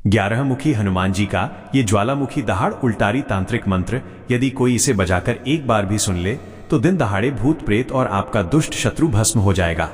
11 मुखी हनुमान जी का ये ज्वालामुखी दहाड़ उल्टारी तांत्रिक मंत्र, यदि कोई इसे बजाकर एक बार भी सुन ले तो दिन दहाड़े भूत प्रेत और आपका दुष्ट शत्रु भस्म हो जाएगा,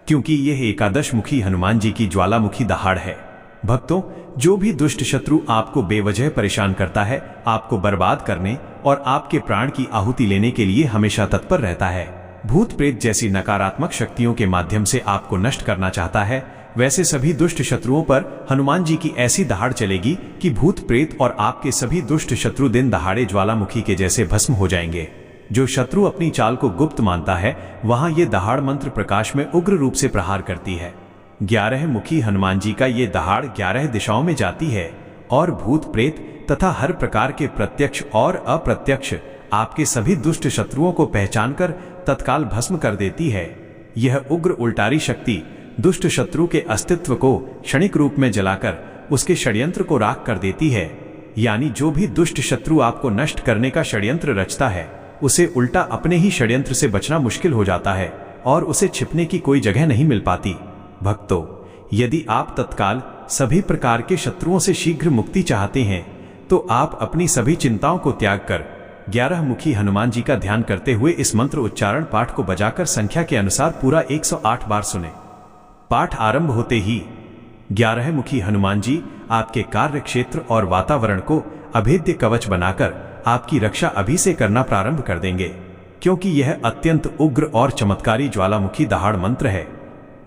क्योंकि यह एकादश मुखी हनुमान जी की ज्वालामुखी दहाड़ है। भक्तों, जो भी दुष्ट शत्रु आपको बेवजह परेशान करता है, आपको बर्बाद करने और आपके प्राण की आहुति लेने के लिए हमेशा तत्पर रहता है, भूत प्रेत जैसी नकारात्मक शक्तियों के माध्यम से आपको नष्ट करना चाहता है, वैसे सभी दुष्ट शत्रुओं पर हनुमान जी की ऐसी दहाड़ चलेगी कि भूत प्रेत और आपके सभी दुष्ट शत्रु दिन दहाड़े ज्वालामुखी के जैसे भस्म हो जाएंगे। जो शत्रु अपनी चाल को गुप्त मानता है, वहां ये दहाड़ मंत्र प्रकाश में उग्र रूप से प्रहार करती है। 11 मुखी हनुमान जी का ये दहाड़ 11 दिशाओं में जाती है और भूत प्रेत तथा हर प्रकार के प्रत्यक्ष और अप्रत्यक्ष आपके सभी दुष्ट शत्रुओं को पहचानकर तत्काल भस्म कर देती है। यह उग्र उल्टारी शक्ति दुष्ट शत्रु के अस्तित्व को क्षणिक रूप में जलाकर उसके षड्यंत्र को राख कर देती है। यानी जो भी दुष्ट शत्रु आपको नष्ट करने का षड्यंत्र रचता है, उसे उल्टा अपने ही षड्यंत्र से बचना मुश्किल हो जाता है और उसे छिपने की कोई जगह नहीं मिल पाती। भक्तों, यदि आप तत्काल सभी प्रकार के शत्रुओं से शीघ्र मुक्ति चाहते हैं, तो आप अपनी सभी चिंताओं को त्याग कर 11 मुखी हनुमान जी का ध्यान करते हुए इस मंत्र उच्चारण पाठ को बजाकर संख्या के अनुसार पूरा 108 बार सुने। पाठ आरंभ होते ही 11 मुखी हनुमान जी आपके कार्य क्षेत्र और वातावरण को अभेद्य कवच बनाकर आपकी रक्षा अभी से करना प्रारंभ कर देंगे, क्योंकि यह अत्यंत उग्र और चमत्कारी ज्वालामुखी दहाड़ मंत्र है।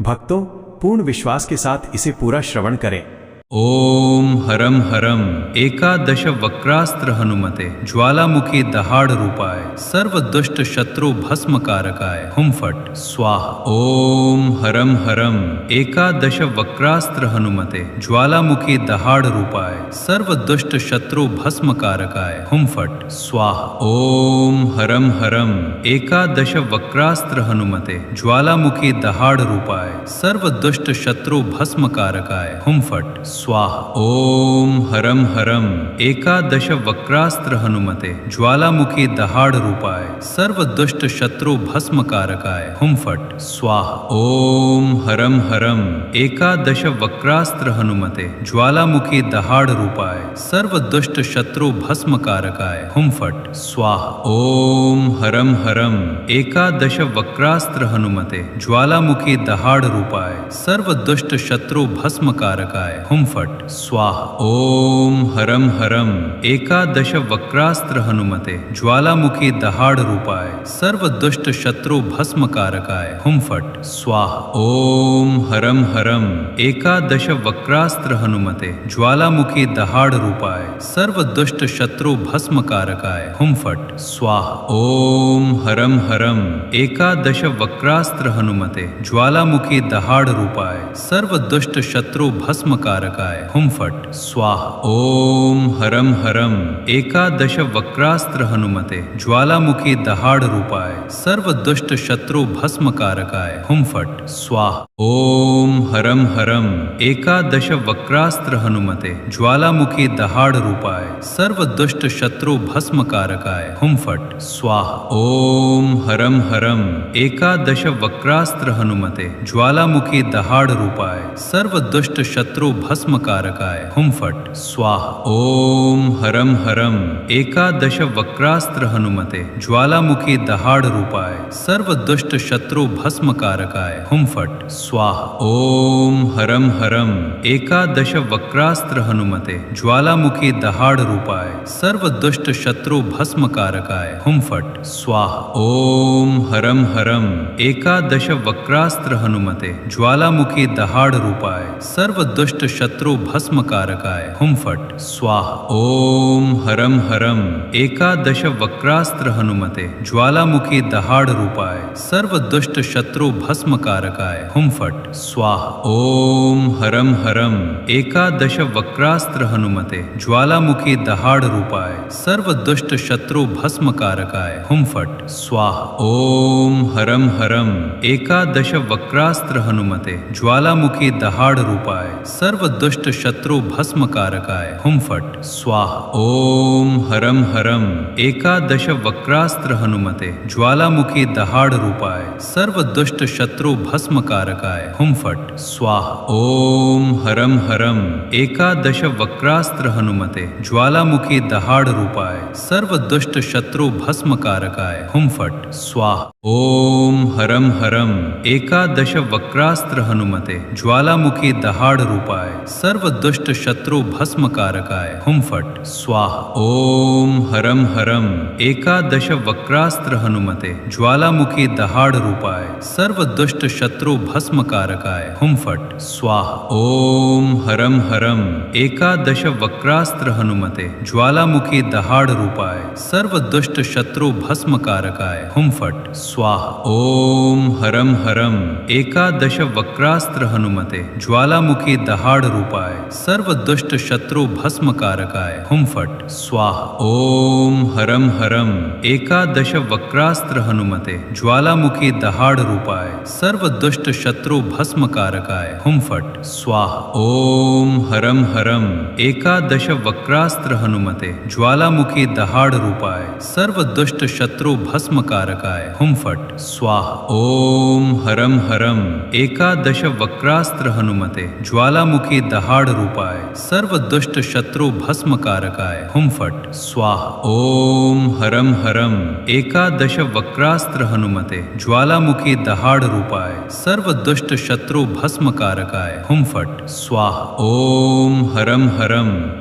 भक्तों, पूर्ण विश्वास के साथ इसे पूरा श्रवण करें। ओम हरम हरम एकादश वक्रास्त्र हनुमते ज्वालामुखी दहाड़ रूपाय सर्व दुष्ट शत्रु भस्म कारकाय हुम फट स्वाहा। ओम हरम हरम एकादश वक्रास्त्र हनुमते ज्वालामुखी दहाड़ रूपाय सर्व दुष्ट शत्रु भस्म कारकाय हुम फट स्वाहा। ओम हरम हरम एकादश वक्रास्त्र हनुमते ज्वालामुखी दहाड़ रूपाय सर्व दुष्ट शत्रु भस्म कारकाय हुम फट स्वाहा। ओम हरम हरम एकादश वक्रास्त्र हनुमते ज्वालामुखी दहाड़ रूपाय सर्व दुष्ट शत्रु भस्म कारकाय हुम फट स्वाहा। ओम हरम हरम एकादश वक्रास्त्र हनुमते ज्वालामुखी दहाड़ रूपाय सर्व दुष्ट शत्रु भस्म कारकाय हुम फट स्वाहा। ओम हरम हरम एकादश वक्रास्त्र हनुमते ज्वालामुखी दहाड़ रूपाय सर्व दुष्ट शत्रु भस्म कारकाय हुम फट स्वाहा। ओम हरम हरम एकादश वक्रास्त्र हनुमते ज्वालामुखी दहाड़ रूपाय सर्व दुष्ट शत्रु भस्म कारकाय हुम फट स्वाहा। ओम हरम हरम एकादश वक्रास्त्र हनुमते ज्वालामुखी दहाड़ रूपाय सर्व दुष्ट शत्रु भस्म कारकाय हुम फट स्वाहा। ओम हरम हरम एकादश वक्रास्त्र हनुमते ज्वालामुखी दहाड़ रूपाय सर्व दुष्ट शत्रु भस्म कारकाय हुम फट स्वाहा। ओम हरम हरम एकादश वक्रास्त्र हनुमते ज्वालामुखी दहाड़ रूपाय सर्व दुष्ट शत्रु भस्म कारकाय हुम फट स्वाहा। ओम हरम हरम एकादश वक्रास्त्र हनुमते ज्वालामुखी दहाड़ रूपाय सर्व दुष्ट शत्रु भस्म कारकाय हुम फट स्वाहा। ओम हरम हरम एकादश वक्रास्त्र हनुमते ज्वालामुखी दहाड़ रूपाय सर्व दुष्ट शत्रु भस्म कारकाय हुम फट स्वाहा। ओम हरम हरम एकादश वक्रास्त्र हनुमते ज्वालामुखी दहाड़ रूपाय सर्व दुष्ट शत्रु भस्म कारकाय हुम फट स्वाहा। ओम हरम हरम एकादश वक्रास्त्र हनुमते ज्वालामुखी दहाड़ रूपाय सर्व दुष्ट शत्रु भस्म कारकाय हुम फट स्वाहा। ओम हरम हरम एकादश वक्रास्त्र हनुमते ज्वालामुखी दहाड़ रूपाय सर्व दुष्ट शत्रु भस्म कारकाय हुम फट स्वाहा। ओम हरम हरम एकादश वक्रास्त्र हनुमते ज्वालामुखी दहाड़ रूपाय सर्व दुष्ट शत्रु भस्म कारकाय हुम फट स्वाहा। ओम हरम हरम एकादश वक्रास्त्र हनुमते ज्वालामुखी दहाड़ रूपाय सर्व दुष्ट शत्रु भस्म कारकाय हुम फट स्वाहा। ओम हरम हरम एकादश वक्रास्त्र हनुमते ज्वालामुखी दहाड़ रूपाय सर्व दुष्ट शत्रु भस्मकारकाय हुम फट स्वाहा। ओम हरम हरम एकादश वक्रास्त्र हनुमते ज्वालामुखी दहाड़ रूपाय सर्व दुष्ट शत्रु भस्मकारकाय हुम फट स्वाहा। ओम हरम हरम एकादश वक्रास्त्र हनुमते ज्वालामुखी दहाड़ रूपाय सर्व दुष्ट शत्रु भस्मकारकाय हुम फट स्वाहा। ओम हरम हरम एकादश वक्रास्त्र हनुमते ज्वालामुखी दहाड़ रूपाय सर्व दुष्ट शत्रु भस्मकारकाय हुम फट स्वाहा। ओम हरम हरम एकादश वक्रास्त्र हनुमते ज्वालामुखी दहाड़ रूपाय सर्व दुष्ट शत्रु भस्मकारकाय हुम फट स्वाहा। ओम हरम हरम एकादश वक्रास्त्र हनुमते ज्वालामुखी दहाड़ रूपाय सर्व दुष्ट शत्रु भस्मकारकाय हुम फट स्वाहा। ओम हरम हरम एकादश वक्रास्त्र हनुमते ज्वालामुखी दहाड़ रूपाय सर्व दुष्ट शत्रु भस्मकारकाय हुम फट स्वाहा। ओम हरम हरम एकादश वक्रास्त्र हनुमते ज्वालामुखी दहाड़ रूपाय सर्व दुष्ट शत्रु भस्मकारकाय हुम फट स्वाहा। ओम हरम हरम एकादश वक्रास्त्र हनुमते ज्वालामुखी दहाड़ रूपाय सर्व दुष्ट शत्रु भस्मकारकाय हुम फट स्वाहा। ओम हरम हरम एकादश वक्रास्त्र हनुमते ज्वालामुखी दहाड़ रूपाय सर्व दुष्ट शत्रु भस्मकारकाय हुम फट स्वाहा। ओम हरम हरम एकादश वक्रास्त्र हनुमते ज्वालामुखी दहाड़ रूपाय सर्व दुष्ट शत्रु भस्मकारकाय हुम फट स्वाहा। ओम हरम हरम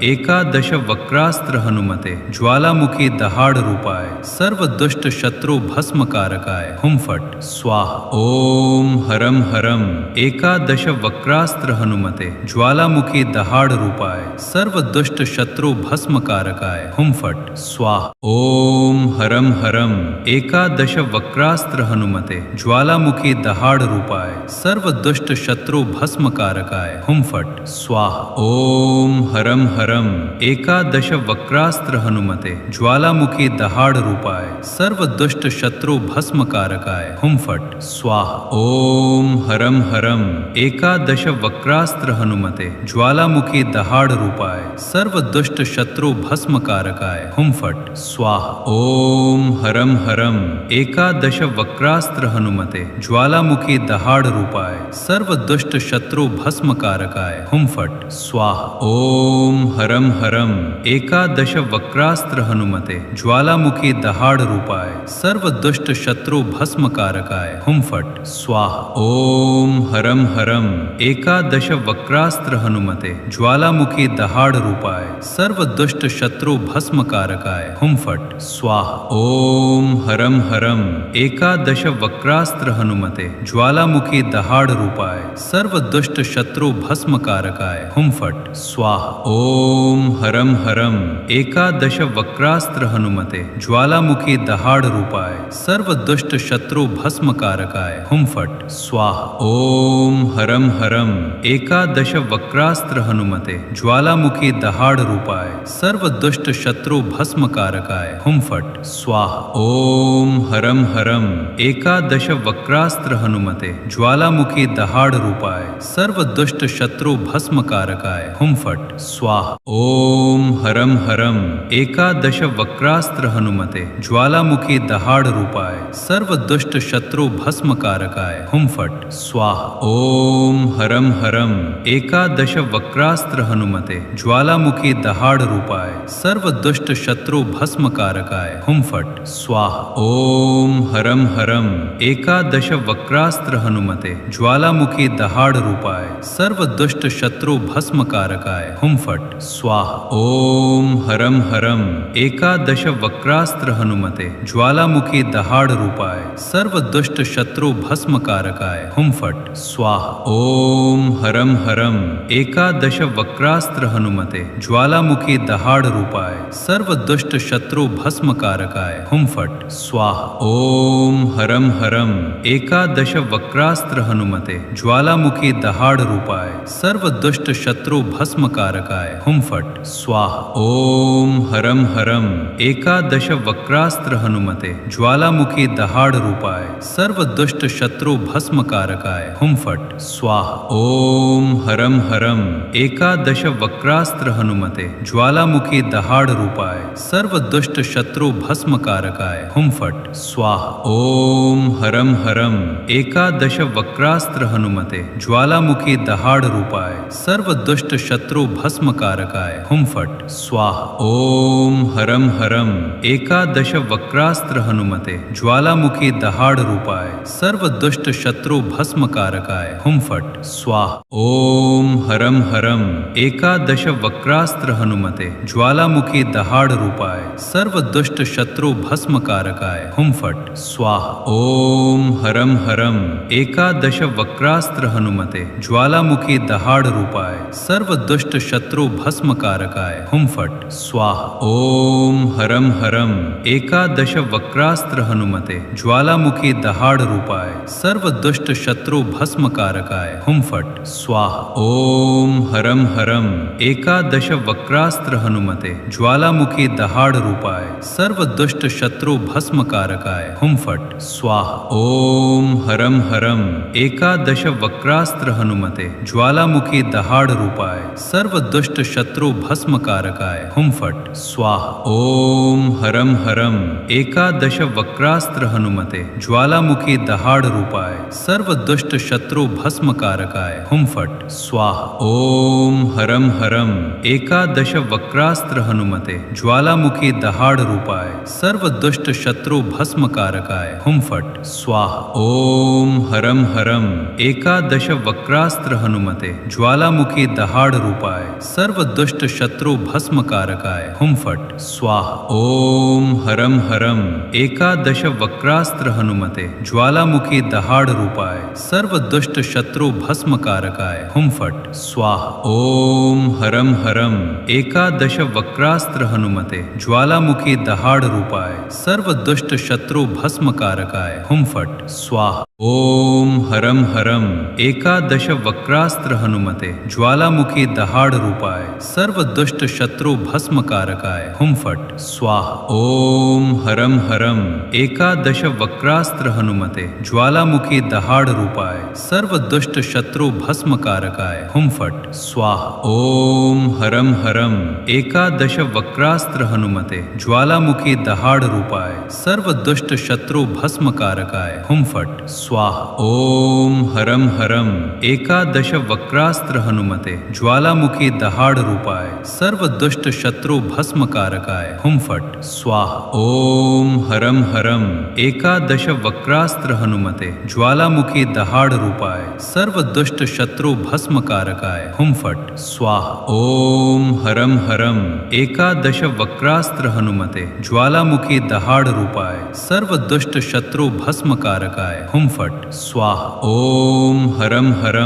एकादश वक्रास्त्र हनुमते ज्वालामुखी दहाड़ रूपाय सर्व दुष्ट शत्रु भस्मकारकाय हुम फट स्वाहा। ओम हरम हरम एकादश वक्रास्त्र हनुमते ज्वालामुखी दहाड़ रूपाय सर्व दुष्ट शत्रु भस्मकारकाय हुम फट स्वाहा। ओम हरम हरम एकादश वक्रास्त्र हनुमते ज्वालामुखी दहाड़ रूपाय सर्व दुष्ट शत्रु भस्मकारकाय हुम फट स्वाहा। ओम हरम हरम एकादश वक्रास्त्र हनुमते ज्वालामुखी दहाड़ रूपाय सर्व दुष्ट शत्रु भस्मकारकाय हुम फट स्वाहा। ओम हरम हरम एकादश वक्रास्त्र हनुमते ज्वालामुखी दहाड़ रूपाय सर्व दुष्ट शत्रु भस्मकारकाय हुम फट स्वाहा। ओम हरम हरम एकादश वक्रास्त्र हनुमते ज्वालामुखी दहाड़ रूपाय सर्व दुष्ट शत्रु भस्मकारकाय हुम फट स्वाहा। ओम हरम हरम एकादश वक्रास्त्र हनुमते ज्वालामुखी दहाड़ रूपाय सर्व दुष्ट शत्रु भस्मकारकाय हुम फट स्वाहा। ओम हरम हरम एकादश वक्रास्त्र हनुमते ज्वालामुखी दहाड़ रूपाय सर्व दुष्ट शत्रु भस्मकारकाय हुम फट स्वाहा। ओम हरम हरम एकादश वक्रास्त्र हनुमते ज्वालामुखी दहाड़ रूपाय सर्व दुष्ट शत्रु भस्मकारकाय हुम फट स्वाहा। ओम हरम हरम एकादश वक्रास्त्र हनुमते ज्वालामुखी दहाड़ रूपाय सर्व दुष्ट शत्रु भस्मकारकाय हुम फट स्वाहा। ओम हरम हरम एकादश वक्रास्त्र हनुमते ज्वालामुखी दहाड़ रूपाय सर्व दुष्ट शत्रु भस्मकारकाय हुम फट स्वाहा। ओम हरम हरम एकादश वक्रास्त्र हनुमते ज्वालामुखी दहाड़ रूपाय सर्व दुष्ट शत्रु भस्मकारकाय हुम फट स्वाहा। ओम हरम हरम एकादश वक्रास्त्र हनुमते ज्वालामुखी दहाड़ रूपाय सर्व दुष्ट शत्रु भस्मकारकाय हुम फट स्वाहा। ओम हरम हरम एकादश वक्रास्त्र हनुमते ज्वालामुखी दहाड़ रूपाय सर्व दुष्ट शत्रु भस्मकारकाय हुम फट स्वाहा। ओम हरम हरम एकादश वक्रास्त्र हनुमते ज्वालामुखी दहाड़ रूपाय सर्व दुष्ट शत्रु भस्मकारकाय हुम फट स्वाहा। ओम हरम हरम एकादश वक्रास्त्र हनुमते ज्वालामुखी दहाड़ रूपाय सर्व दुष्ट शत्रु भस्मकारकाय हुम फट स्वाहा। ओम हरम हरम एकादश वक्रास्त्र हनुमते ज्वालामुखी दहाड़ रूपाय सर्व दुष्ट शत्रु भस्मकारकाय हुम फट स्वाहा। ओम हरम हरम एकादश वक्रास्त्र हनुमते ज्वालामुखी दहाड़ रूपाय सर्व दुष्ट शत्रु भस्मकारकाय हुम फट स्वाहा। ओम हरम हरम एकादश वक्रास्त्र हनुमते ज्वालामुखी दहाड़ रूपाय सर्व दुष्ट शत्रु भस्मकारकाय हुम फट स्वाहा। ओम हरम हरम एकादश वक्रास्त्र हनुमते ज्वालामुखी दहाड़ रूपाय सर्व दुष्ट शत्रु भस्म कारकाय हुम फट स्वाहा। ओम हरम हरम एकादश वक्रास्त्र हनुमते ज्वालामुखी दहाड़ रूपाय सर्व दुष्ट शत्रु भस्म कारकाय हुम फट स्वाहा। ओम हरम हरम एकादश वक्रास्त्र हनुमते ज्वालामुखी दहाड़ रूपाय सर्व दुष्ट शत्रु भस्म कारकाय हुम फट स्वाहा। ओम हरम हरम एकादश वक्रास्त्र हनुमते ज्वालामुखी दहाड़ रूपाय सर्व दुष्ट शत्रु भस्म कारकाय हुम फट स्वाहा। ओम हरम हरम एकादश वक्रास्त्र हनुमते ज्वालामुखी दहाड़ रूपाय सर्व दुष्ट शत्रु भस्म कारकाय हुम फट स्वाहा। ओम हरम हरम एकादश वक्रास्त्र हनुमते ज्वालामुखी दहाड़ रूपाय सर्व दुष्ट शत्रु भस्म कारकाय हुम फट स्वाहा। ओम हरम हरम एकादश वक्रास्त्र हनुमते ज्वालामुखी दहाड़ रूपाय सर्व दुष्ट शत्रु भस्म कारकाय हुम फट स्वाहा। ओम हरम हरम एकादश वक्रास्त्र हनुमते ज्वालामुखी दहाड़ रूपाय सर्व दुष्ट शत्रु भस्म कारकाय हुम फट स्वाहा। ओम हरम हरम एकादश वक्रास्त्र हनुमते ज्वालामुखी दहाड़ रूपाय सर्व दुष्ट शत्रु भस्म कारकाय हुम फट स्वाहा। ओम हरम हरम एकादश वक्रास्त्र हनुमते ज्वालामुखी दहाड़ रूपाय सर्व दुष्ट शत्रु भस्म कारकाय हुम फट स्वाहा। ओम हरम हरम एकादश वक्रास्त्र हनुमते ज्वालामुखी दहाड़ रूपाय सर्व दुष्ट शत्रु भस्म कारकाय हुम फट स्वाहा। ओम हरम हरम एकादश वक्रास्त्र हनुमते ज्वालामुखी दहाड़ रूपाय सर्व दुष्ट शत्रु भस्म कारकाय हुम फट स्वाहा। ओम हरम हरम एकादश वक्रास्त्र हनुमते ज्वालामुखी दहाड़ रूपाय सर्व दुष्ट शत्रु भस्म कारकाय हुम फट स्वाहा। ओम हरम हरम एकादश वक्रास्त्र हनुमते ज्वालामुखी दहाड़ रूपाय सर्व दुष्ट शत्रु भस्म कारकाय हुम फट स्वाहा। ओम हरम हरम एकादश वक्रास्त्र हनुमते ज्वालामुखी दहाड़ रूपाय सर्व दुष्ट शत्रु भस्म कारकाय हुम फट स्वाहा। ओम हरम हरम एकादश वक्रास्त्र हनुमते ज्वालामुखी दहाड़ रूपाय सर्व दुष्ट शत्रु भस्म कारकाय हुम फट स्वाहा। ओम हरम हरम एकादश वक्रास्त्र हनुमते ज्वालामुखी दहाड़ रूपाय सर्व दुष्ट शत्रु भस्म कारकाय हुम फट स्वाहा। ओम हरम हरम एकादश वक्रास्त्र हनुमते ज्वालामुखी दहाड़ रूपाय सर्व दुष्ट शत्रु भस्म कारकाय हुम फट स्वाहा। ओम हरम हरम एकादश वक्रास्त्र हनुमते ज्वालामुखी दहाड़ रूपाय सर्व दुष्ट शत्रु भस्म कारकाय हुम फट स्वाहा। ओम हरम हरम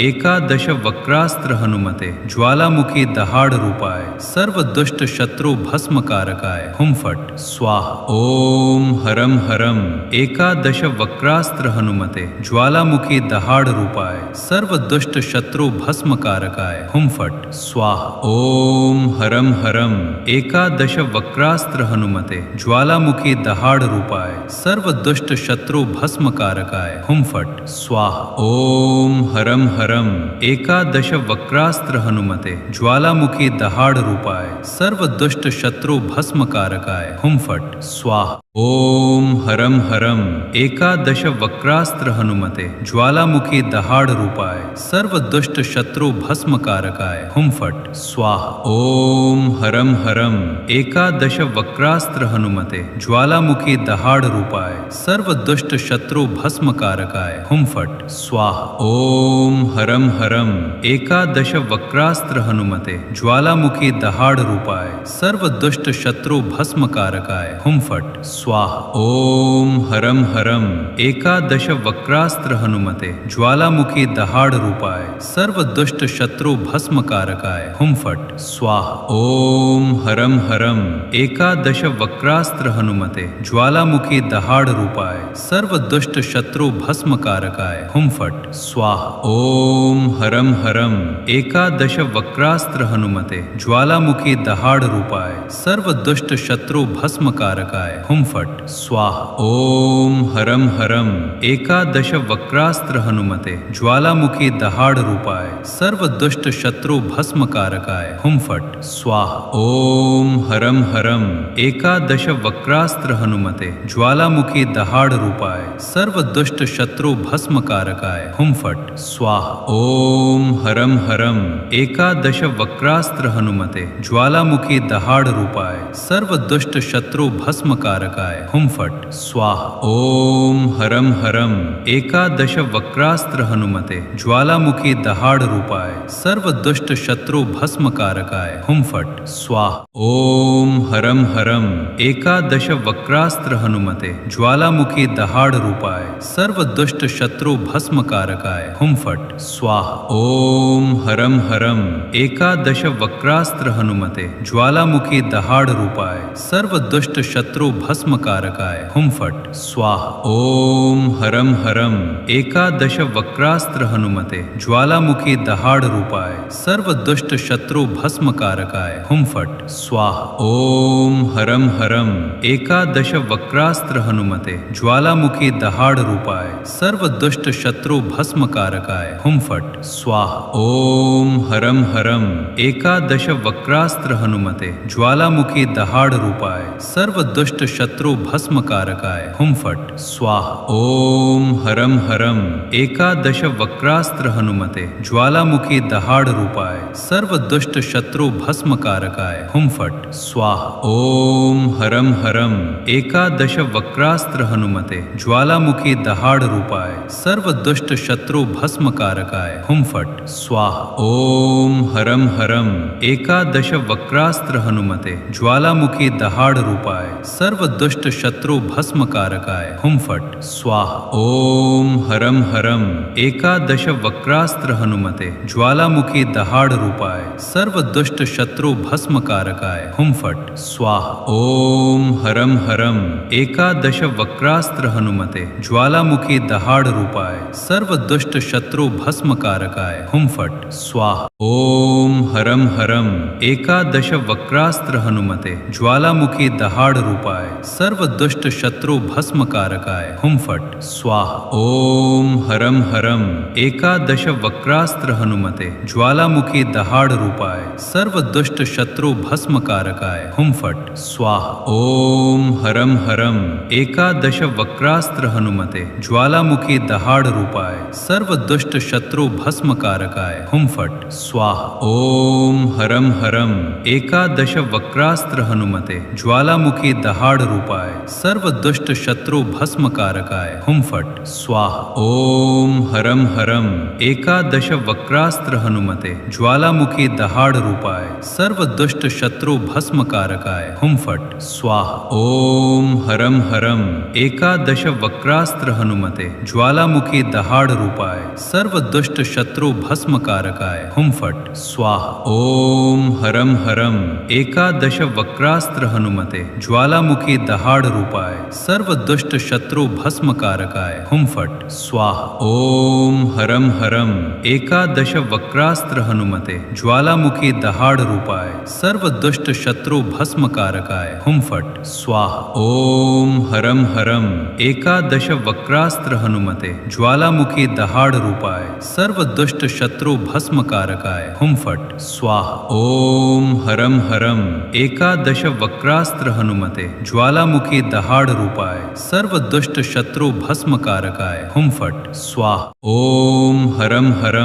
एकादश वक्रास्त्र हनुमते ज्वालामुखी दहाड़ रूपाय सर्व दुष्ट शत्रु भस्म कारकाय हुम फट स्वाहा। ओम हरम हरम एकादश वक्रास्त्र हनुमते ज्वालामुखी दहाड़ रूपाय सर्व दुष्ट शत्रु भस्म कारकाय हुम फट स्वाहा। ओम हरम हरम एकादश वक्रास्त्र हनुमते ज्वालामुखी दहाड़ रूपाय सर्व दुष्ट शत्रु भस्म कारकाय हुम फट स्वाहा। ओम हरम हरम एकादश वक्रास्त्र हनुमते ज्वालामुखी दहाड़ रूपाय सर्व दुष्ट शत्रु भस्म कारकाय हुम फट स्वाहा। ओम हरम हरम एकादश वक्रास्त्र हनुमते ज्वालामुखी दहाड़ रूपाय सर्व दुष्ट शत्रु भस्म कारकाय हुम फट स्वाहा। ओम हरम हरम एकादश वक्रास्त्र हनुमते ज्वालामुखी दहाड़ रूपाय सर्व दुष्ट शत्रु भस्म कारकाय हुम फट स्वाहा। ओम हरम हरम एकादश वक्रास्त्र हनुमते ज्वालामुखी दहाड़ रूपाय सर्व दुष्ट शत्रु भस्म कारकाय हुम फट स्वाहा। ओम हरम हरम एकादश वक्रास्त्र हनुमते ज्वालामुखी दहाड़ रूपाय सर्व दुष्ट शत्रु भस्म कारकाय हुम फट स्वाहा। ओम हरम हरम एकादश वक्रास्त्र हनुमते ज्वालामुखी दहाड़ रूपाय सर्व दुष्ट शत्रु भस्म कारकाय हुम फट स्वाहा। ओम हरम हरम एकादश वक्रास्त्र हनुमते ज्वालामुखी दहाड़ रूपाय सर्व दुष्ट शत्रु भस्म कारकाय हुम फट फट् स्वाहा। ओम हरम हरम एकादश वक्रास्त्र हनुमते ज्वालामुखी दहाड़ रूपाय सर्व दुष्ट शत्रु भस्मकारकाय हुम फट् स्वाहा। ओम हरम हरम एकादश वक्रास्त्र हनुमते ज्वालामुखी दहाड़ रूपाय सर्व दुष्ट शत्रु भस्मकारकाय हुम फट् स्वाहा। ओम हरम हरम एकादश वक्रास्त्र हनुमते ज्वालामुखी दहाड़ रूपाय सर्व दुष्ट शत्रु भस्मकारकाय हुम फट् स्वाहा। ओम हरम हरम एकादश वक्रास्त्र हनुमते ज्वालामुखी दहाड़ रूपाय सर्व दुष्ट शत्रु भस्मकारकाय हुम फट् स्वाहा। ओम हरम हरम एकादश वक्रास्त्र हनुमते ज्वालामुखी दहाड़ रूपाय सर्व दुष्ट शत्रु भस्मकारकाय हुम फट् स्वाहा। ओम हरम हरम एकादश वक्रास्त्र हनुमते ज्वालामुखी दहाड़ रूपाय सर्व दुष्ट शत्रु भस्मकारकाय हुम फट् स्वाहा। ओम हरम हरम एकादश वक्रास्त्र हनुमते ज्वालामुखी दहाड़ रूपाय सर्व दुष्ट शत्रु भस्मकारकाय हुम फट् स्वाहा। ओम हरम हरम एकादश वक्रास्त्र हनुमते ज्वालामुखी दहाड़ रूपाय सर्व दुष्ट शत्रु भस्मकारकाय हुम फट् स्वाहा। ओम हरम हरम एकादश वक्रास्त्र हनुमते ज्वालामुखी दहाड़ रूपाय सर्व दुष्ट शत्रु भस्मकारकाय हुम फट् स्वाहा। ओम हरम हरम एकादश वक्रास्त्र हनुमते ज्वालामुखी दहाड़ रूपाय सर्व दुष्ट शत्रु भस्मकारकाय हुम फट् स्वाहा। ओम हरम हरम एकादश वक्रास्त्र हनुमते ज्वालामुखी दहाड़ रूपाय सर्व दुष्ट शत्रु भस्मकारकाय हुम फट् स्वाहा। ओम हरम हरम एकादश वक्रास्त्र हनुमते ज्वालामुखी दहाड़ रूपाय सर्व दुष्ट शत्रु भस्मकारकाय हुम फट् स्वाहा। ओम हरम हरम एकादश वक्रास्त्र हनुमते ज्वालामुखी दहाड़ रूपाय सर्व दुष्ट शत्रु भस्मकारकाय हुम फट् स्वाहा। ओम हरम हरम एकादश वक्रास्त्र हनुमते ज्वालामुखी दहाड़ रूपाय सर्व दुष्ट शत्रु भस्मकारकाय हुम फट् स्वाहा। ओम हरम हरम एकादश वक्रास्त्र हनुमते ज्वालामुखी दहाड़ रूपाय सर्व दुष्ट शत्रु भस्मकारकाय हुम फट् स्वाहा। ओम हरम हरम एकादश वक्रास्त्र हनुमते ज्वालामुखी दहाड़ रूपाय सर्व दुष्ट शत्रु भस्मकारकाय हुम फट् स्वाहा। ओम हरम हरम एकादश वक्रास्त्र हनुमते ज्वालामुखी दहाड़ रूपाय सर्व दुष्ट शत्रु भस्मकारकाय हुम फट् स्वाहा। ओम हरम हरम एकादश वक्रास्त्र हनुमते ज्वालामुखी दहाड़ रूपाय सर्व दुष्ट शत्रु भस्मकारकाय हुम फट् स्वाहा। ओम हरम हरम एकादश वक्रास्त्र हनुमते ज्वालामुखी दहाड़ रूपाय सर्व दुष्ट शत्रु भस्मकारकाय हुम फट् स्वाहा। ओम हरम हरम एकादश वक्रास्त्र हनुमते ज्वालामुखी दहाड़ रूपाय सर्व दुष्ट शत्रु भस्मकारकाय हुम फट् स्वाहा। ओम हरम हरम एकादश वक्रास्त्र हनुमते ज्वालामुखी दहाड़ रूपाय सर्व दुष्ट शत्रु भस्मकारकाय हुम फट् स्वाहा। ओम हरम हरम एकादश वक्रास्त्र हनुमते ज्वालामुखी दहाड़ रूपाय सर्व दुष्ट शत्रु भस्मकारकाय हुम फट् स्वाहा। ओम हरम हरम एकादश वक्रास्त्र हनुमते ज्वालामुखी दहाड़ रूपाय सर्व दुष्ट शत्रु भस्मकारकाय हुम फट् स्वाहा। ओम हरम हरम एकादश वक्रास्त्र हनुमते ज्वालामुखी दहाड़ रूपाय सर्व दुष्ट शत्रु भस्मकारकाय हुम फट् स्वाहा। ओम हरम हरम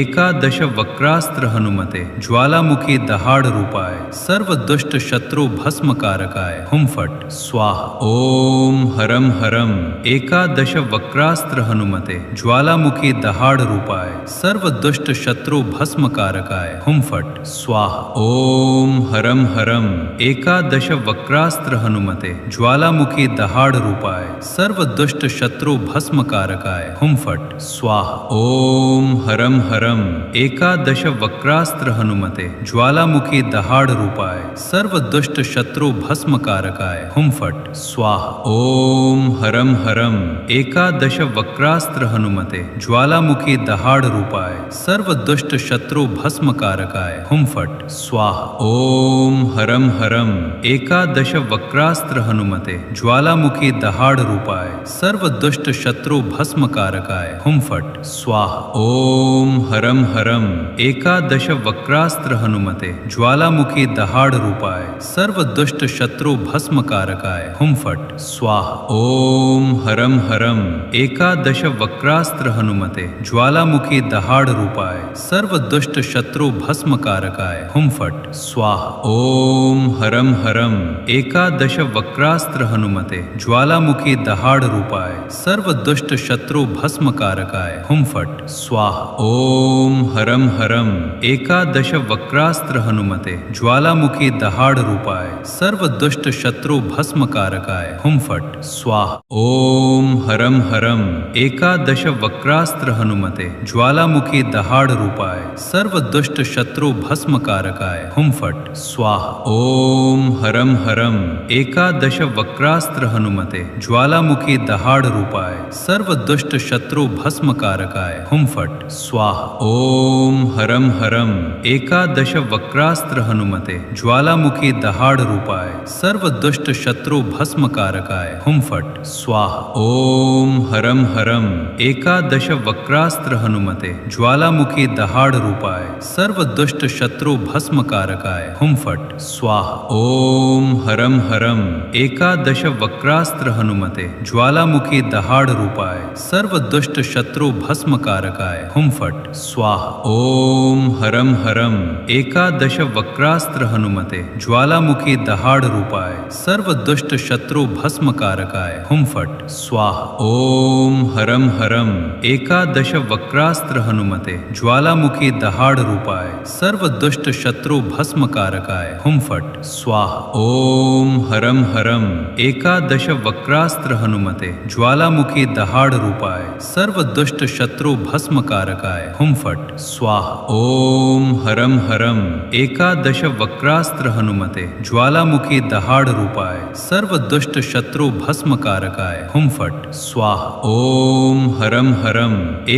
एकादश वक्रास्त्र हनुमते ज्वालामुखी दहाड़ रूपाय सर्व दुष्ट शत्रु भस्मकारकाय हुम फट् स्वाहा। ओम हरम हरम एकादश वक्रास्त्र हनुमते ज्वालामुखी दहाड़ रूपाय सर्व दुष्ट शत्रु भस्मकारकाय हुम फट् स्वाहा। ओम हरम हरम एकादश वक्रास्त्र हनुमते ज्वालामुखी दहाड़ रूपाय सर्व दुष्ट शत्रु भस्मकारकाय हुम फट् स्वाहा। ओम हरम हरम एकादश वक्रास्त्र हनुमते ज्वालामुखी दहाड़ रूपाय सर्व दुष्ट शत्रु भस्मकारकाय हुम फट् स्वाहा। ओम हरम हरम एकादश वक्रास्त्र हनुमते ज्वालामुखी दहाड़ रूपाय सर्व दुष्ट शत्रु भस्मकारकाय हुम फट् स्वाहा। ओम हरम हरम एकादश वक्रास्त्र हनुमते ज्वालामुखी दहाड़ रूपाय सर्व दुष्ट शत्रु भस्मकारकाय हुम फट स्वाहा। ओम हरम हरम एकादश वक्रास्त्र हनुमते ज्वालामुखी दहाड़ रूपाय सर्व दुष्ट शत्रु भस्मकारकाय हुम फट स्वाहा। ओम हरम हरम एकादश वक्रास्त्र हनुमते ज्वालामुखी दहाड़ रूपाय सर्व दुष्ट शत्रु भस्मकारकाय हुम फट स्वाहा। ओम हरम हरम एकादश वक्रास्त्र हनुमते ज्वालामुखी दहाड़ रूपाय सर्व दुष्ट शत्रु भस्मकारकाय हुम फट स्वाहा। ओम हरम हरम एकादश वक्रास्त्र हनुमते ज्वालामुखी दहाड़ रूपाय सर्व दुष्ट शत्रु भस्मकारकाय हुम फट स्वाहा। ओम हरम हरम एकादश वक्रास्त्र हनुमते ज्वालामुखी दहाड़ रूपाय सर्व दुष्ट शत्रु भस्मकारकाय हुम फट स्वाहा। ओम हरम हरम एकादश वक्रास्त्र हनुमते ज्वालामुखी दहाड़ रूपाय सर्व दुष्ट शत्रु भस्मकारकाय हुम फट स्वाहा। ओम हरम हरम एकादश वक्रास्त्र हनुमते ज्वालामुखी दहाड़ रूपाय सर्व दुष्ट शत्रु भस्मकारकाय हुम फट स्वाहा। ओम हरम हरम एकादश वक्रास्त्र हनुमते ज्वालामुखी दहाड़ रूपाय सर्व दुष्ट शत्रु भस्मकारकाय हुम फट स्वाहा। ओम हरम हरम एकादश वक्रास्त्र हनुमते ज्वालामुखी दहाड़ रूपाय सर्व दुष्ट शत्रु भस्मकारकाय हुम फट स्वाहा। ओम हरम हरम एकादश वक्रास्त्र हनुमते ज्वालामुखी दहाड़ रूपाय सर्व दुष्ट शत्रु भस्मकारकाय हुम फट स्वाहा। ओम हरम हरम एकादश वक्रास्त्र हनुमते ज्वालामुखी दहाड़ रूपाय सर्व दुष्ट शत्रु भस्मकारकाय हुम फट स्वाहा। ओम हरम हरम एकादश वक्रास्त्र हनुमते ज्वालामुखी दहाड़ रूपाय सर्व दुष्ट शत्रु भस्मकारकाय हुम फट स्वाहा। ओम हरम हरम एकादश वक्रास्त्र हनुमते ज्वालामुखी दहाड़ रूपाय सर्व दुष्ट शत्रु भस्मकारकाय हुम फट स्वाहा। ओम हरम हरम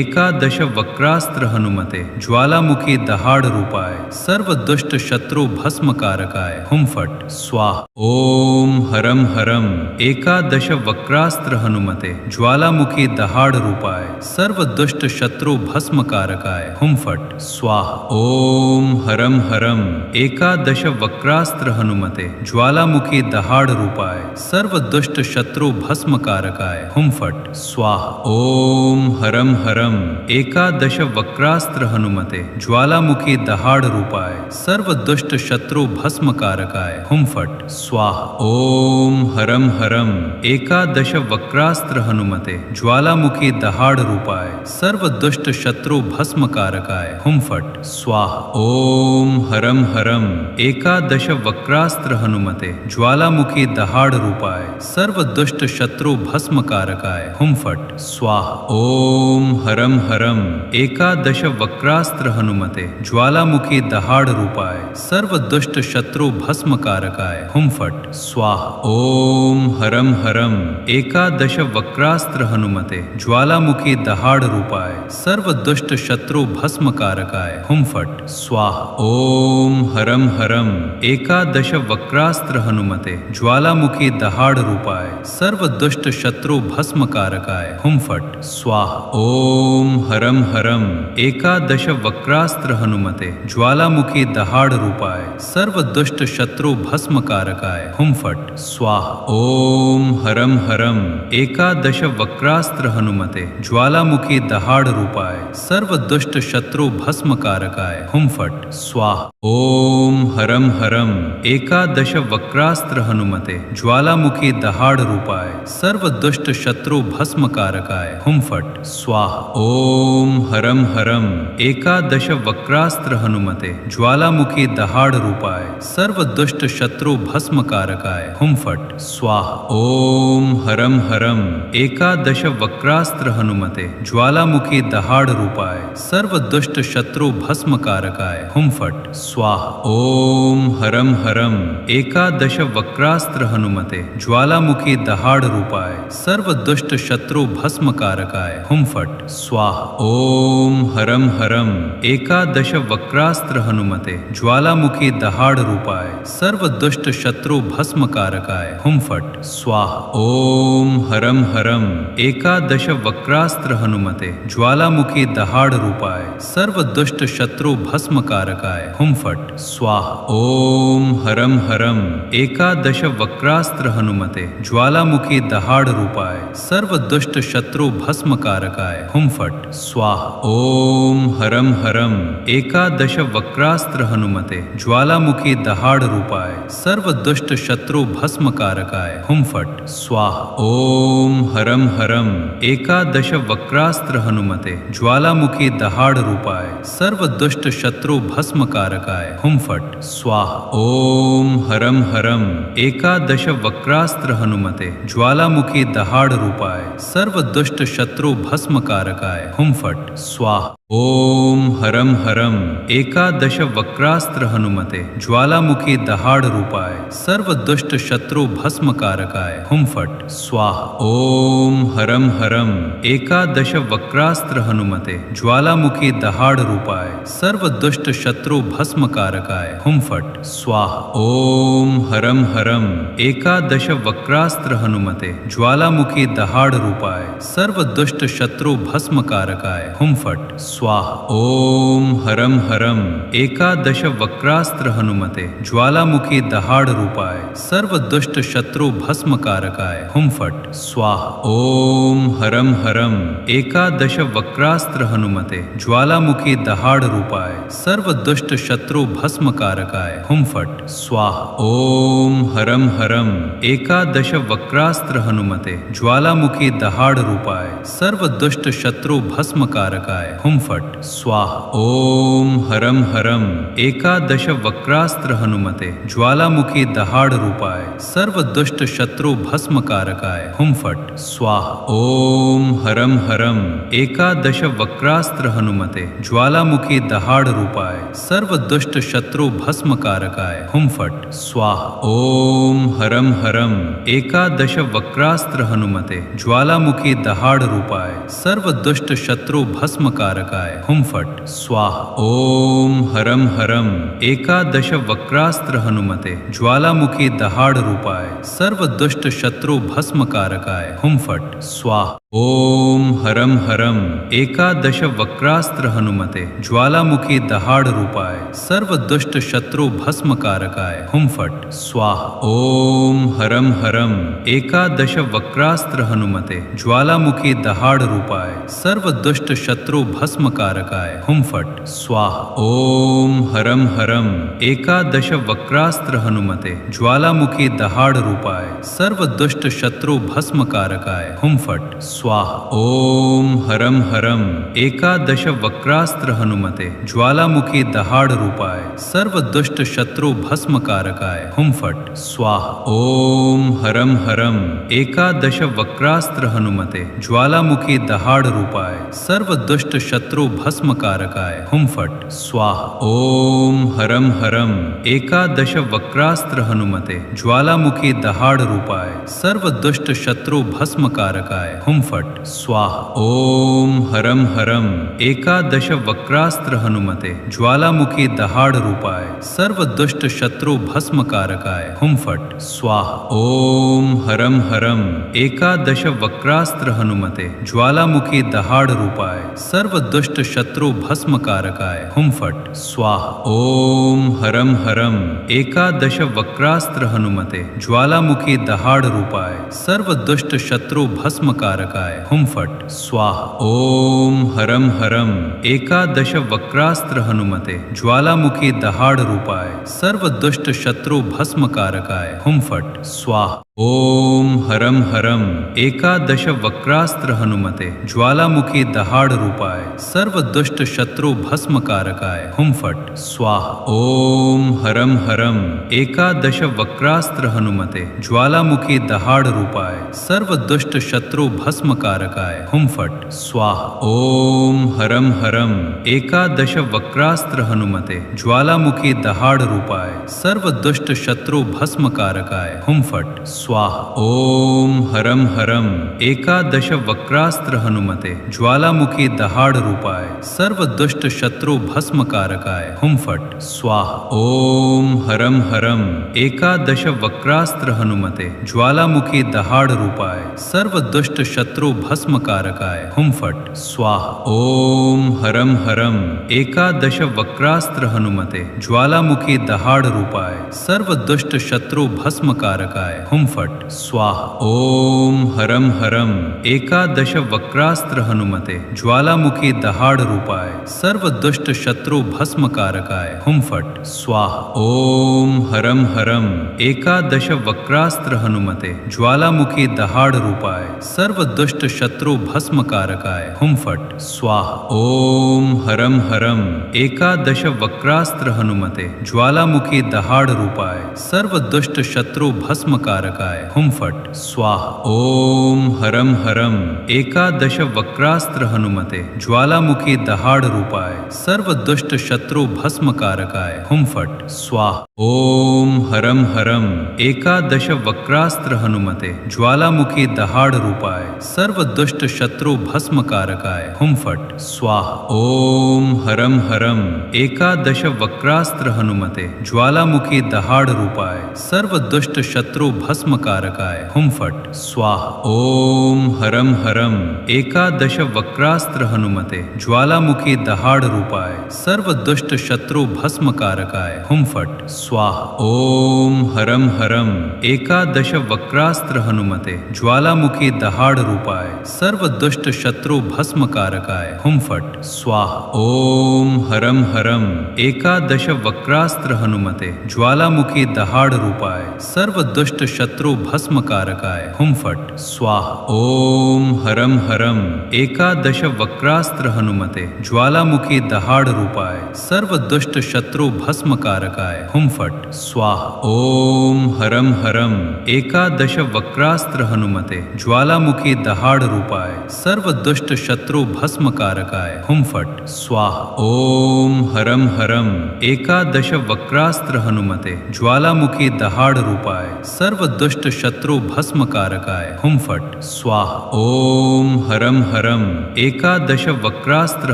एकादश वक्रास्त्र हनुमते ज्वालामुखी दहाड़ रूपाय सर्व दुष्ट शत्रु भस्मकारकाय हुम फट स्वाहा। ओम हरम हरम एकादश वक्रास्त्र हनुमते ज्वालामुखी दहाड़ रूपाय सर्व दुष्ट शत्रु भस्मकारकाय हुम फट स्वाहा। ओम हरम हरम एकादश वक्रास्त्र हनुमते ज्वालामुखी दहाड़ रूपाय सर्व दुष्ट शत्रु भस्मकारकाय हुम फट स्वाहा। ओम हरम हरम एकादश वक्रास्त्र हनुमते ज्वालामुखी दहाड़ रूपाय सर्व दुष्ट शत्रु भस्मकारकाय हुम फट स्वाहा। ओम हरम हरम एकादश वक्रास्त्र हनुमते ज्वालामुखी दहाड़ रूपाय सर्व दुष्ट शत्रु भस्मकारकाय हुम फट स्वाहा। ओम हरम हरम एकादश वक्रास्त्र हनुमते ज्वालामुखी दहाड़ रूपाय सर्व दुष्ट शत्रु भस्मकारकाय हुम फट स्वाहा। ओम हरम हरम एकादश वक्रास्त्र हनुमते ज्वालामुखी दहाड़ रूपाय सर्व दुष्ट शत्रु भस्मकारकाय हुम फट स्वाहा। ओम हरम हरम एकादश वक्रास्त्र हनुमते ज्वालामुखी दहाड़ रूपाय सर्व दुष्ट शत्रु भस्मकारकाय हुम फट स्वाहा। ओम हरम हरम एकादश वक्रास्त्र हनुमते ज्वालामुखी दहाड़ रूपाय सर्व दुष्ट शत्रु भस्मकारकाय हुम फट स्वाहा। ओम हरम हरम एकादश वक्रास्त्र हनुमते ज्वालामुखी दहाड़ रूपाय सर्व दुष्ट शत्रु भस्मकारकाय हुम फट स्वाहा। ओम हरम हरम एकादश वक्रास्त्र हनुमते ज्वालामुखी दहाड़ रूपाय सर्व दुष्ट शत्रु भस्मकारकाय हुम फट स्वाहा। ओम हरम हरम एकादश वक्रास्त्र हनुमते ज्वालामुखी दहाड़ रूपाय सर्व दुष्ट शत्रु भस्मकारकाय हुम फट स्वाहा। ओम हरम हरम एकादश वक्रास्त्र हनुमते ज्वालामुखी दहाड़ रूपाय सर्व दुष्ट शत्रु भस्मकारकाय हुम फट स्वाहा। ओम हरम हरम एकादश वक्रास्त्र हनुमते ज्वालामुखी दहाड़ रूपाय सर्व दुष्ट शत्रु भस्मकारकाय हुम फट स्वाहा। ओम हरम हरम एकादश वक्रास्त्र हनुमते ज्वालामुखी दहाड़ रूपाय सर्व दुष्ट शत्रु भस्मकारकाय हुम फट स्वाहा। ओम हरम हरम एकादश वक्रास्त्र हनुमते ज्वालामुखी दहाड़ रूपाय सर्व दुष्ट शत्रु भस्मकारकाय भस्मकारकाय हुम फट स्वाहा। ओम हरम हरम एकादश वक्रास्त्र हनुमते ज्वालामुखी दहाड़ रूपाय सर्व दुष्ट शत्रु भस्मकारकाय हुम फट स्वाहा। ओम हरम हरम एकादश वक्रास्त्र हनुमते ज्वालामुखी दहाड़ रूपाय सर्व दुष्ट शत्रु भस्मकारकाय हुम फट स्वाहा। ओम हरम हरम एकादश वक्रास्त्र हनुमते ज्वालामुखी दहाड़ रूपाय सर्व दुष्ट शत्रु भस्मकारकाय हुम फट स्वाहा। ओम हरम हरम एकादश वक्रास्त्र हनुमते ज्वालामुखी दहाड़ रूपाय सर्व दुष्ट शत्रु भस्मकारकाय हुम फट स्वाहा। ओम हरम हरम एकादश वक्रास्त्र हनुमते ज्वालामुखी दहाड़ रूपाय सर्व दुष्ट शत्रु भस्मकारकाय हुम फट स्वाहा। ओम हरम हरम एकादश वक्रास्त्र हनुमते ज्वालामुखी दहाड़ रूपाय सर्व दुष्ट शत्रु भस्मकारकाय हुम फट स्वाहा। ओम हरम हरम एकादश वक्रास्त्र हनुमते ज्वालामुखी दहाड़ रूपाय सर्व दुष्ट शत्रु भस्मकारकाय हुम फट स्वाहा। ओम हरम हरम एकादश वक्रास्त्र हनुमते ज्वालामुखी दहाड़ रूपाय सर्व दुष्ट शत्रु भस्मकारकाय हुम फट स्वाहा। ओम हरम हरम एकादश वक्रास्त्र हनुमते ज्वालामुखी दहाड़ रूपाय सर्व दुष्ट शत्रु भस्मकारकाय हुम फट स्वाहा। ओम हरम हरम एकादश वक्रास्त्र हनुमते ज्वालामुखी दहाड़ रूपाय सर्व दुष्ट शत्रु भस्मकारकाय हुम फट स्वाहा। ओम हरम हरम एकादश वक्रास्त्र हनुमते ज्वालामुखी दहाड़ रूपाय सर्व दुष्ट शत्रु भस्मकारकाय हुम फट स्वाहा। ओम हरम हरम एकादश वक्रास्त्र हनुमते ज्वालामुखी दहाड़ रूपाय सर्व दुष्ट शत्रु भस्मकारकाय हुम फट स्वाहा। ओम हरम हरम एकादश वक्रास्त्र हनुमते ज्वालामुखी दहाड़ रूपाय सर्व दुष्ट शत्रु भस्मकारकाय हुम फट स्वाहा। ओम हरम हरम एकादश वक्रास्त्र हनुमते ज्वालामुखी दहाड़ रूपाय सर्व दुष्ट शत्रु भस्मकारकाय हुम फट स्वाहा। ओम हरम हरम एकादश वक्रास्त्र हनुमते ज्वालामुखी दहाड़ रूपाय सर्व दुष्ट शत्रु भस्मकारकाय हुम फट स्वाहा। ओम हरम हरम एकादश वक्रास्त्र हनुमते ज्वालामुखी दहाड़ रूपाय सर्व दुष्ट शत्रु भस्मकारकाय हुम फट स्वाहा। ओम हरम हरम एकादश वक्रास्त्र हनुमते ज्वालामुखी दहाड़ रूपाय सर्व दुष्ट शत्रु भस्मकारकाय हुम फट स्वाहा। ओम हरम हरम एकादश वक्रास्त्र हनुमते ज्वालामुखी दहाड़ रूपाय सर्व दुष्ट शत्रु भस्मकारकाय हुम फट स्वाहा। ओम हरम हरम एकादश वक्रास्त्र हनुमते ज्वालामुखी दहाड़ रूपाय सर्व दुष्ट शत्रु भस्मकारकाय हुम फट स्वाहा। ओम हरम हरम एकादश वक्रास्त्र हनुमते ज्वालामुखी दहाड़ रूपाय सर्व दुष्ट शत्रु भस्मकारकाय हुम फट स्वाहा। ओम हरम हरम एकादश वक्रास्त्र हनुमते ज्वालामुखी दहाड़ रूपाय सर्व दुष्ट शत्रु भस्मकारकाय हुम फट स्वाहा। ओम हरम हरम एकादश वक्रास्त्र हनुमते ज्वालामुखी दहाड़ रूपाय सर्व दुष्ट शत्रु भस्मकारकाय हुम फट स्वाहा। ओम हरम हरम एकादश वक्रास्त्र हनुमते ज्वालामुखी दहाड़ रूपाय सर्व दुष्ट शत्रु भस्मकारकाय हुम फट स्वाहा। ओम हरम हरम एकादश वक्रास्त्र हनुमते ज्वालामुखी दहाड़ रूपाय सर्व दुष्ट शत्रु भस्मकारकाय हुम फट स्वाहा। ओम हरम हरम एकादश वक्रास्त्र हनुमते ज्वालामुखी दहाड़ रूपाय सर्व दुष्ट शत्रु भस्मकारकाय हुम फट स्वाहा। ओम हरम हरम एकादश वक्रास्त्र हनुमते ज्वालामुखी दहाड़ रूपाय सर्व दुष्ट शत्रु भस्मकारकाय हुम फट स्वाहा। ओम हरम हरम एकादश वक्रास्त्र हनुमते ज्वालामुखी दहाड़ रूपाय सर्व दुष्ट शत्रु भस्मकारकाय हुम फट स्वाहा। ओम हरम हरम एकादश वक्रास्त्र हनुमते ज्वालामुखी दहाड़ रूपाय सर्व दुष्ट शत्रु भस्मकारकाय हुम फट स्वाहा ओम हरम हरम एकादश वक्रास्त्र हनुमते ज्वालामुखी दहाड़ रूपाय सर्व दुष्ट शत्रु भस्म कारकाय हुम फट स्वाहा ओम हरम हरम एकादश वक्रास्त्र हनुमते ज्वालामुखी दहाड़ रूपाय सर्व दुष्ट शत्रु भस्म कारकाय हुम फट स्वाहा ओम हरम हरम एकादश वक्रास्त्र हनुमते ज्वालामुखी दहाड़ रूपाय सर्व दुष्ट शत्रु भस्म कारकाय हुम फट स्वाहा ओम हरम हरम एकादश वक्रास्त्र हनुमते ज्वालामुखी दहाड़ रूपाय सर्व दुष्ट शत्रु भस्म कारकाय हुम फट स्वाहा ओम हरम हरम एकादश वक्रास्त्र हनुमते ज्वालामुखी दहाड़ रूपाय सर्व दुष्ट शत्रु भस्म कारकाय हुम फट स्वाहा ओम हरम हरम एकादश वक्रास्त्र हनुमते ज्वालामुखी दहाड़ रूपाय सर्व दुष्ट शत्रु भस्म कारकाय हुम फट स्वाहा ओम हरम हरम एकादश वक्रास्त्र हनुमते ज्वालामुखी दहाड़ रूपाय सर्व दुष्ट शत्रु भस्म कारकाय हुम फट स्वाहा ओम हरम हरम एकादश वक्रास्त्र हनुमते ज्वालामुखी दहाड़ रूपाय सर्व दुष्ट शत्रु भस्म कारकाय हुम फट स्वाहा ओम हरम हरम एकादश वक्रास्त्र हनुमते ज्वालामुखी दहाड़ रूपाय सर्व दुष्ट शत्रु भस्म कारकाय हुम फट स्वाहा ओम हरम हरम एकादश वक्रास्त्र हनुमते ज्वालामुखी दहाड़ रूपाय सर्व दुष्ट शत्रु भस्म कारकाय हुम फट स्वाहा ओम हरम हरम एकादश वक्रास्त्र हनुमते ज्वालामुखी दहाड़ रूपाय सर्व दुष्ट शत्रु भस्म कारकाय हुम फट स्वाहा ओम हरम हरम एकादश वक्रास्त्र हनुमते ज्वालामुखी दहाड़ रूपाय सर्व दुष्ट शत्रु भस्म कारकाय हुम फट स्वाहा ओम हरम हरम एकादश वक्रास्त्र हनुमते ज्वालामुखी दहाड़ रूपाय सर्व दुष्ट शत्रु भस्म कारकाय हुम फट स्वाहा ओम हरम हरम एकादश वक्रास्त्र हनुमते ज्वालामुखी दहाड़ रूपाय सर्व दुष्ट शत्रु भस्म कारकाय हुम फट स्वाहा ओम हरम हरम एकादश वक्रास्त्र हनुमते ज्वालामुखी दहाड़ रूपाय सर्व दुष्ट शत्रु भस्म कारकाय हुम फट स्वाहा ओम हरम हरम एकादश वक्रास्त्र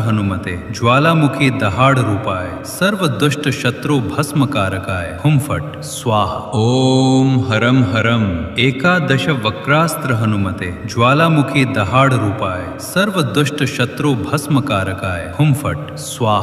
हनुमते ज्वालामुखी दहाड़ रूपाय सर्व दुष्ट शत्रु भस्म कारकाय हुम फट स्वाहा ओम हरम हरम एकादश वक्रास्त्र हनुमते ज्वालामुखी दहाड़ रूपाय सर्व दुष्ट शत्रु भस्म कारकाय हुम फट स्वाहा।